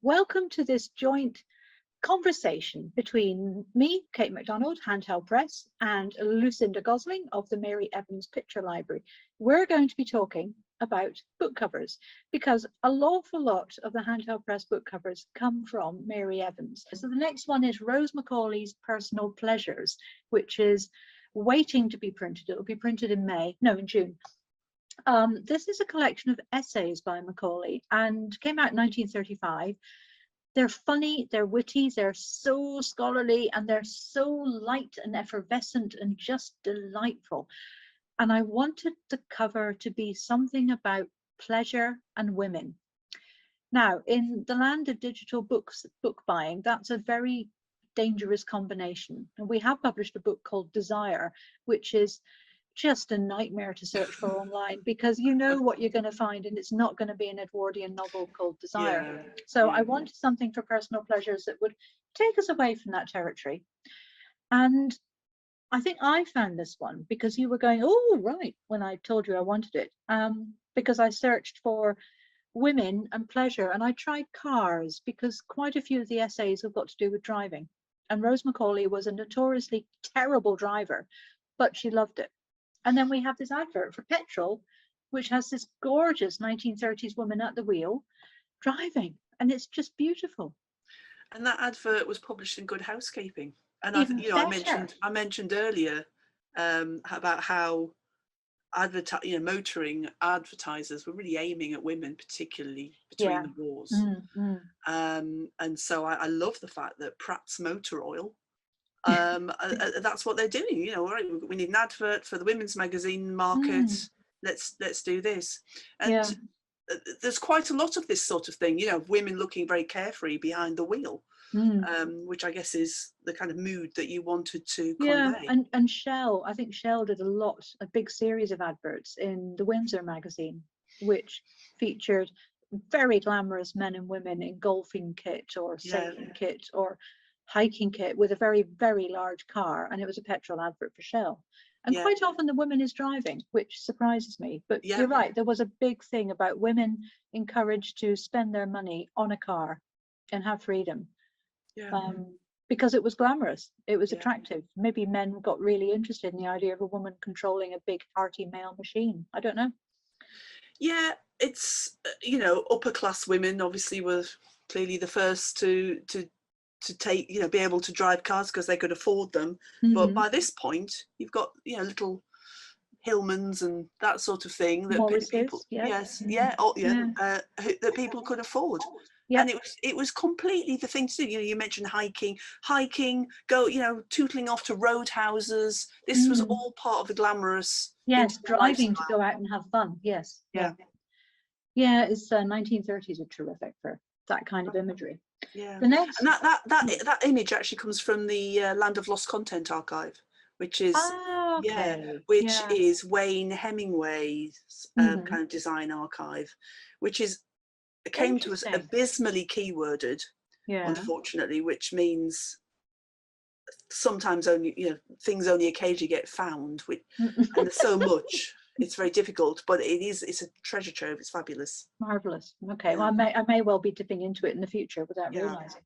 Welcome to this joint conversation between me, Kate MacDonald, Handheld Press, and Lucinda Gosling of the Mary Evans Picture Library. We're going to be talking about book covers because an awful lot of the Handheld Press book covers come from Mary Evans. So the next one is Rose Macaulay's Personal Pleasures, which is waiting to be printed. It'll be printed in June. This is a collection of essays by Macaulay and came out in 1935. They're funny, they're witty, they're so scholarly, and they're so light and effervescent and just delightful. And I wanted the cover to be something about pleasure and women. Now, in the land of digital book buying, that's a very dangerous combination. And we have published a book called Desire, which is just a nightmare to search for online because you know what you're going to find, and it's not going to be an Edwardian novel called Desire. So I wanted something for personal pleasures that would take us away from that territory. And I think I found this one because you were going, oh, right, when I told you I wanted it, because I searched for women and pleasure, and I tried cars because quite a few of the essays have got to do with driving. And Rose Macaulay was a notoriously terrible driver, but she loved it. And then we have this advert for petrol, which has this gorgeous 1930s woman at the wheel driving, and it's just beautiful. And that advert was published in Good Housekeeping. And I mentioned earlier about how motoring advertisers were really aiming at women, particularly between the wars. And so I love the fact that Pratt's Motor Oil, that's what they're doing. You know, right, we need an advert for the women's magazine market. Let's do this. And there's quite a lot of this sort of thing, you know, women looking very carefree behind the wheel, which I guess is the kind of mood that you wanted to convey. And Shell, I think Shell did a big series of adverts in the Windsor magazine, which featured very glamorous men and women in golfing kit or sailing kit or hiking kit with a very, very large car, and it was a petrol advert for Shell. And quite often the woman is driving, which surprises me. But you're right, there was a big thing about women encouraged to spend their money on a car and have freedom. Because it was glamorous, it was attractive. Maybe men got really interested in the idea of a woman controlling a big hearty male machine. I don't know. Yeah, it's, you know, upper class women obviously were clearly the first to take, you know, be able to drive cars because they could afford them. But by this point, you've got, you know, little Hillmans and that sort of thing that people, that people could afford. And it was completely the thing to do. You know, you mentioned hiking, go, you know, tootling off to roadhouses. This was all part of the glamorous. Driving to go out and have fun. It's 1930s are terrific for that kind of imagery. The next, and that image actually comes from the Land of Lost Content archive, which is is Wayne Hemingway's kind of design archive, which came to us abysmally keyworded, unfortunately, which means sometimes only, you know, things only occasionally get found, and there's so much. It's very difficult, but it's a treasure trove. It's fabulous. Marvelous. Okay, well, I may well be dipping into it in the future without realizing.